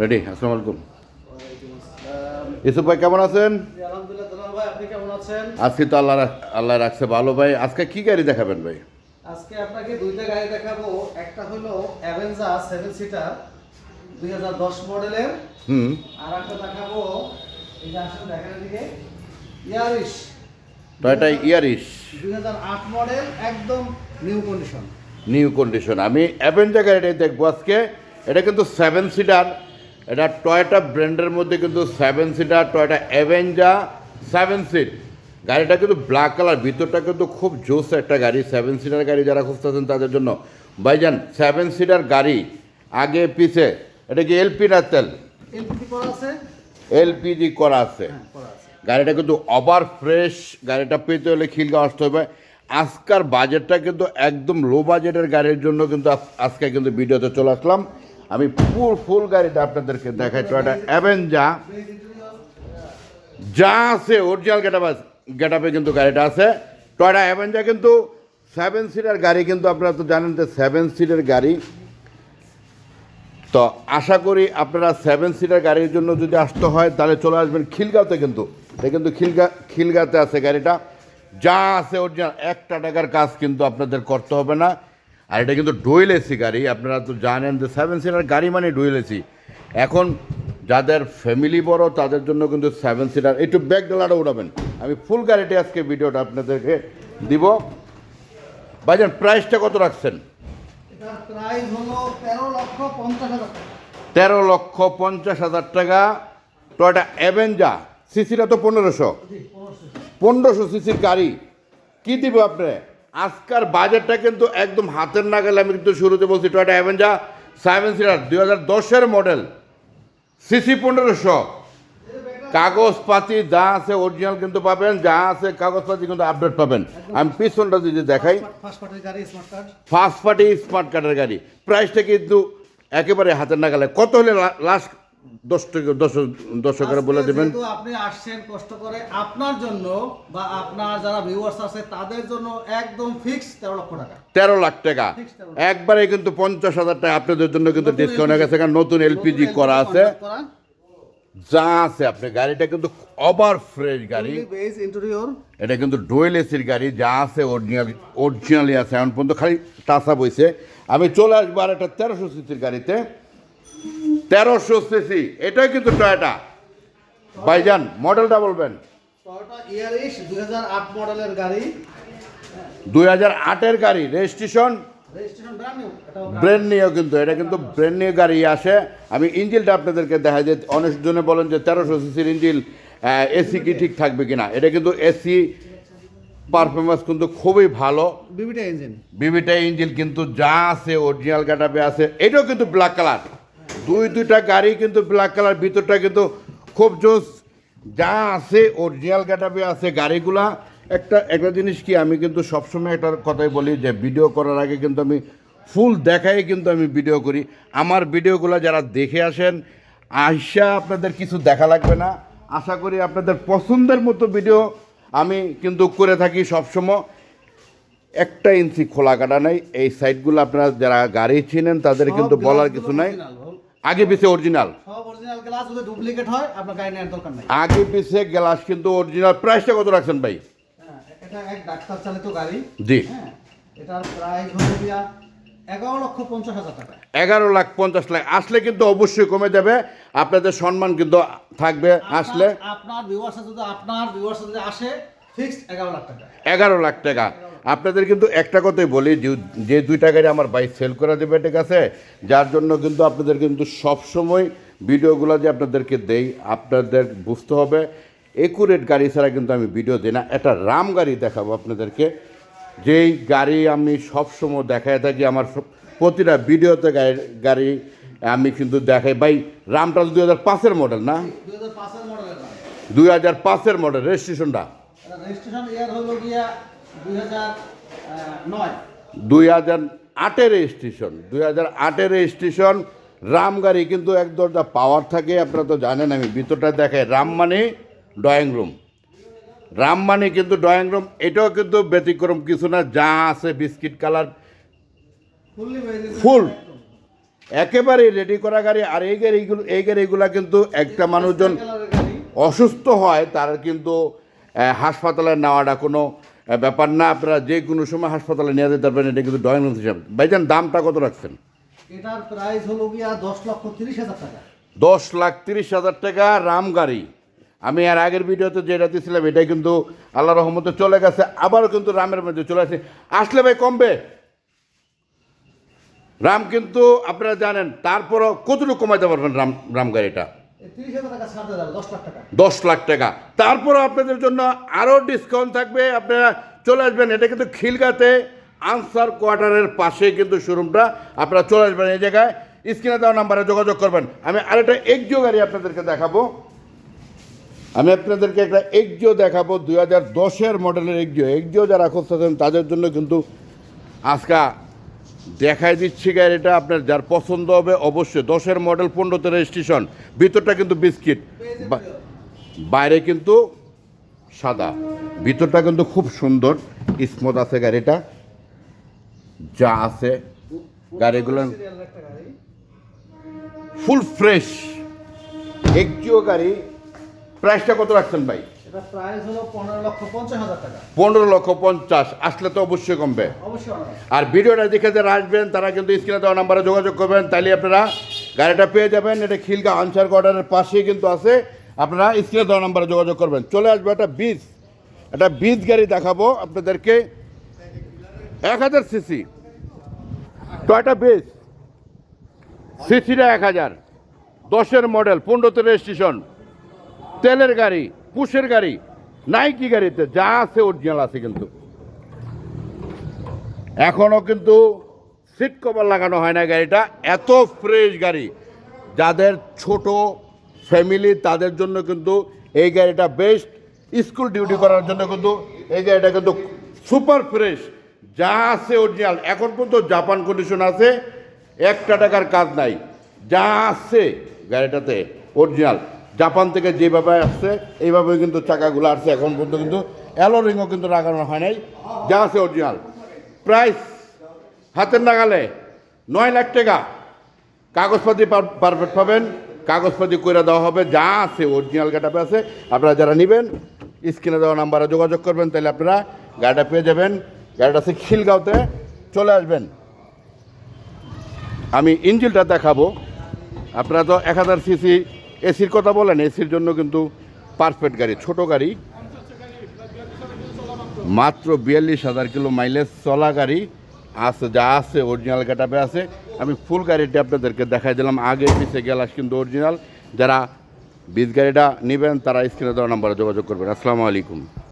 Ready. আসসালামু আলাইকুম। ইউসুফ ভাই কেমন আছেন? আলহামদুলিল্লাহ দুলাল ভাই, আপনি কেমন আছেন? আজকে তো আল্লাহ রাখছে ভালো ভাই। আজকে কি গাড়ি দেখাবেন ভাই? আজকে আপনাকে দুইটা গাড়ি দেখাবো। একটা হলো অ্যাভেঞ্জার 7 সিটার 2010 মডেলের। আর একটা দেখাবো, এই যে আসলে দেখেন এদিকে, ইয়ারিশ টয়োটা ইয়ারিশ 2008 মডেল, একদম নিউ কন্ডিশন। New condition. আমি অ্যাভেঞ্জার গাড়িটাই দেখবো আজকে। এটা কিন্তু 7 সিটার। এটা টয়োটা ব্র্যান্ডের মধ্যে কিন্তু 7 সিটার টয়োটা অ্যাভেঞ্জার 7 সিট। গাড়িটা কিন্তু ব্ল্যাক কালার, ভিতরটা কিন্তু খুব জোস একটা গাড়ি। 7 সিটার গাড়ি যারা খুঁজতেছেন তাদের জন্য ভাইজান 7 সিটার গাড়ি আগে পিছে। এটা কি এলপি না তেল? এলপিজি করা আছে। এলপিজি করা আছে। গাড়িটা কিন্তু ওভার ফ্রেশ। গাড়িটা পেতে হলে খিলগাঁও আসতে হবে। আজকের বাজেটটা কিন্তু একদম লো বাজেটের গাড়ির জন্য কিন্তু আজকে কিন্তু ভিডিওতে চলে আসলাম। আমি ফুল গাড়িটা আপনাদেরকে দেখাই। টয়োটা অ্যাভেঞ্জার যা আছে অরিজিনাল গেটআপে কিন্তু গাড়িটা আছে। টয়োটা অ্যাভেঞ্জার কিন্তু 7 সিটার গাড়ি, কিন্তু আপনারা তো জানেন যে 7 সিটের গাড়ি। তো আশা করি আপনারা 7 সিটার গাড়ির জন্য যদি আসতে হয় তাহলে চলে আসবেন খিলগাঁওতে। কিন্তু এটা কিন্তু খিলগাঁওতে আছে গাড়িটা। যা আছে অরিজিনাল, একটা টাকার কাজ কিন্তু আপনাদের করতে হবে না। আর এটা কিন্তু ডুয়েল এসি গাড়ি। আপনারা তো জানেন যে 7 সিটার গাড়ি মানে ডুয়েল এসি। এখন যাদের ফ্যামিলি বড় তাদের জন্য কিন্তু 7 সিটার। একটু ব্যাক ডালাটা উঠাবেন। আমি ফুল গাড়িটি আজকে ভিডিওটা আপনাদেরকে দিব। ভাইজান প্রাইসটা কত রাখছেন? এটার প্রাইস হলো 13,50,000 টাকা। 13,50,000 টাকা টয়োটা অ্যাভেঞ্জার। সিসিটা তো 1500 সিসির গাড়ি। কি দিব আপনি? আজকার বাজেটটা কিন্তু একদম হাতের নাগালে। আমি কিন্তু শুরুতে বলছি টয়োটা অ্যাভেঞ্জার 7 সিটার 2010-এর মডেল, সিসি 1500। কাগজপাতি যা আছে অরিজিনাল কিন্তু পাবেন, যা আছে কাগজপাতি কিন্তু আপডেট পাবেন। আমি পিছনটা যদি দেখাই, ফার্স্ট পার্টির গাড়ি, smart card. First party smart কার্ডের গাড়ি। প্রাইসটা কিন্তু একেবারে হাতের নাগালে। কত হলে লাস্ট দর্শকেরা বলে দেবেন? যেহেতু আপনি আসছেন কষ্ট করে, আপনার জন্য বা আপনার যারা ভিউয়ার্স আছে তাদের জন্য একদম ফিক্স 13 লক্ষ টাকা। 13 লাখ টাকা একবারে কিন্তু 50,000 টাকা আপনাদের জন্য কিন্তু ডিসকাউন্ট হয়ে গেছে। কারণ নতুন এলপিজি করা আছে, যা আছে। আপনি গাড়িটা কিন্তু ওভার ফ্রেশ গাড়ি। এটা কিন্তু ডুয়েল এসির গাড়ি। যা আছে অরিজিনালি আছে। এখন পর্যন্ত খালি টাচ আপ হয়েছে। আমি চলে আসবো আর একটা 1300 সিসির গাড়িতে। 1300 সিসি, এটাই কিন্তু টয়োটা। ভাইজান মডেলটা বলবেন? টয়োটা ইয়ারিশ 2008 মডেলের গাড়ি। 2008-এর গাড়ি, রেজিস্ট্রেশন ব্র্যান্ড নিউ। কিন্তু এটা কিন্তু ব্র্যান্ড নিউ গাড়ি আসে। আমি ইঞ্জিনটা আপনাদেরকে দেখা যায়। অনেক জনে বলেন যে 1300 সিসির ইঞ্জিন এসি কি ঠিক থাকবে কিনা। এটা কিন্তু এসি পারফরমেন্স কিন্তু খুবই ভালো। বিবিটা ইঞ্জিন কিন্তু যা আছে অরিজিনাল গেটআপে আছে। এটাও কিন্তু ব্ল্যাক কালার। দুইটা গাড়ি কিন্তু ব্ল্যাক কালার। ভিতরটা কিন্তু খুব জোস। যা আছে অরিজিনাল গেটআপে আছে গাড়িগুলা। একটা জিনিস কি, আমি কিন্তু সবসময় একটা কথাই বলি যে ভিডিও করার আগে কিন্তু আমি ফুল দেখাই কিন্তু আমি ভিডিও করি। আমার ভিডিওগুলো যারা দেখে আসেন, আইসা আপনাদের কিছু দেখা লাগবে না। আশা করি আপনাদের পছন্দের মতো ভিডিও আমি কিন্তু করে থাকি সবসময়। 1 ইঞ্চি খোলা কাটা নাই। এই সাইডগুলো আপনারা যারা গাড়ি চিনেন তাদের কিন্তু বলার কিছু নাই। আগে পিছে অরিজিনাল, সব অরিজিনাল গ্লাস। যদি ডুপ্লিকেট হয় আপনার গাড়ি নেওয়ার দরকার নাই। আগে পিছে গ্লাস কিন্তু অরিজিনাল। প্রাইসটা কত রাখছেন ভাই? এটা এক ডাক্তার চালিত গাড়ি। জি। এটার প্রাইস হলো 11,50,000 টাকা। 11,50,000 আসলে কিন্তু অবশ্যই কমে যাবে। আপনাদের সম্মান কিন্তু থাকবে। আসলে আপনার ভিউয়ার্স যদি আসে, ফিক্সড 11 লাখ টাকা। 11 লাখ টাকা। আপনাদের কিন্তু একটা কথাই বলি, যে 2টা গাড়ি আমার বাইক সেল করে দেবে, ঠিক আছে? যার জন্য কিন্তু আপনাদের কিন্তু সবসময় ভিডিওগুলো যে আপনাদেরকে দেই, আপনাদের বুঝতে হবে একুরেট গাড়ি ছাড়া কিন্তু আমি ভিডিও দিই না। একটা রাম গাড়ি দেখাবো আপনাদেরকে, যেই গাড়ি আমি সবসময় দেখায় থাকি। আমার প্রতিটা ভিডিওতে গাড়ি আমি কিন্তু দেখাই। ভাই রামটা 2005-এর মডেল না? 2005-এর মডেল। রেজিস্ট্রেশনটা রেজিস্ট্রেশন ইয়ার হলো গিয়া 2009। 2008-এর রেজিস্ট্রেশন। 2008-এর রেজিস্ট্রেশন। রাম গাড়ি কিন্তু এক দরজা পাওয়ার থাকে। আপনারা তো জানেন। আমি ভিতরটা দেখাই। রাম মানে ড্রয়িং রুম। রাম মানে কিন্তু ড্রয়িং রুম। এটাও কিন্তু ব্যতিক্রম কিছু না। যা আছে বিস্কিট কালার, ফুল একেবারেই রেডি করা গাড়ি। আর এই গাড়িগুলা কিন্তু একটা মানুষজন কালারের গাড়ি। অসুস্থ হয় তার কিন্তু হাসপাতালে নেওয়াটা কোনো ব্যাপার না, আপনারা যে কোনো সময় হাসপাতালে নিয়ে যেতে পারবেন, এটা কিন্তু ড্রয়িং রুম হিসাবে। ভাইজান দামটা কত রাখছেন? এটার প্রাইস হলো গিয়া 10,30,000 টাকা। 10,30,000 টাকা রাম গাড়ি। আমি আর আগের ভিডিওতে যেটা দিয়েছিলাম এটাই কিন্তু আল্লাহ রহমতে চলে গেছে, আবারও কিন্তু রামের মধ্যে চলে আসে। আসলে ভাই কমবে রাম, কিন্তু আপনারা জানেন, তারপরও কতটুকু কমাইতে পারবেন রাম গাড়িটা? 30,000 টাকা ছাড় দেওয়া যাবে, 10 লাখ টাকা। 10 লাখ টাকা। তারপরও আপনাদের জন্য আরও ডিসকাউন্ট থাকবে, আপনারা চলে আসবেন। এটা কিন্তু খিলগাতে আনসার কোয়ার্টারের পাশে কিন্তু শোরুমটা, আপনারা চলে আসবেন এই জায়গায়, স্ক্রিনে দেওয়া নাম্বারে যোগাযোগ করবেন। আমি আরেকটা এক্সিও গাড়ি আপনাদেরকে দেখাবো, একটা এক্সিও দেখাবো, 2010-এর মডেলের এক্সিও যারা খুঁজতেছেন তাদের জন্য কিন্তু আজকে দেখাই দিচ্ছি গাড়িটা। আপনার যার পছন্দ হবে অবশ্যই। 10-এর মডেল, 15তে রেজিস্ট্রেশন, ভিতরটা কিন্তু বিস্কিট, বাইরে কিন্তু সাদা, ভিতরটা কিন্তু খুব সুন্দর স্মুথ আছে গাড়িটা, যা আছে গাড়িগুলো সিরিয়ালের একটা গাড়ি। ফুল ফ্রেশ এক্সিও গাড়ি। প্রাইসটা কত রাখছেন ভাই? এটা প্রাইস হলো 15,50,000 টাকা। 15,50,000। আসলে তো অবশ্যই কমবে। অবশ্যই অনার। আর ভিডিওটা দেখে যারা আসবেন তারা কিন্তু স্ক্রিনে দেওয়া নাম্বারে যোগাযোগ করবেন, তাইলে আপনারা গাড়িটা পেয়ে যাবেন। এটা খিলগা আনসার কোয়ার্টারের পাশেই কিন্তু আছে, আপনারা স্ক্রিনে দেওয়া নাম্বারে যোগাযোগ করবেন। চলে আসবে একটা বীজ গাড়ি দেখাবো আপনাদেরকে, 1000 সিসি টয়টা বেস, সিসিটা 1000, 10-এর মডেল, 15তে রেজিস্ট্রেশন, তেলের গাড়ি, পুশের গাড়ি, নাইকি গাড়িতে যা আছে অরিজিনাল আছে। কিন্তু এখনও কিন্তু সিট কভার লাগানো হয় না গাড়িটা, এত ফ্রেশ গাড়ি। যাদের ছোট ফ্যামিলি তাদের জন্য কিন্তু এই গাড়িটা বেস্ট। স্কুল ডিউটি করার জন্য কিন্তু এই গাড়িটা কিন্তু সুপার ফ্রেশ, যা আছে অরিজিনাল। এখন পর্যন্ত জাপান কন্ডিশন আছে, 1 টাকার কাজ নাই, যা আছে গাড়িটাতে অরিজিনাল। জাপান থেকে যেভাবে আসছে এইভাবে কিন্তু চাকাগুলো আসছে, এখন পর্যন্ত কিন্তু অ্যালো রিংও কিন্তু লাগানো হয় নাই, যা আছে অরিজিনাল। প্রাইস হাতের নাগালে 9 লাখ টাকা। কাগজপাতি পারফেক্ট পাবেন, কাগজপাতি করে দেওয়া হবে, যা আছে অরিজিনাল গেটআপে আছে। আপনারা যারা নেবেন স্ক্রিনে দেওয়া নাম্বারে যোগাযোগ করবেন, তাহলে আপনারা গাড়িটা পেয়ে যাবেন। গাড়িটা আছে খিলগাঁওতে, চলে আসবেন। আমি ইঞ্জিনটা দেখাবো। আপনারা তো 1000 সিসি এসির কথা বলেন, এসির জন্য কিন্তু পারফেক্ট গাড়ি, ছোট গাড়ি, মাত্র 42,000 কিলো মাইলেজ চলা গাড়ি আছে, যা আছে অরিজিনাল গেটআপে আছে। আমি ফুল গাড়িটা আপনাদেরকে দেখাই দিলাম, আগে পিছে গ্লাস কিন্তু অরিজিনাল। যারা বীজ গাড়িটা নেবেন তারা স্ক্রিনে দেওয়া নাম্বারে যোগাযোগ করবেন। আসসালামু আলাইকুম।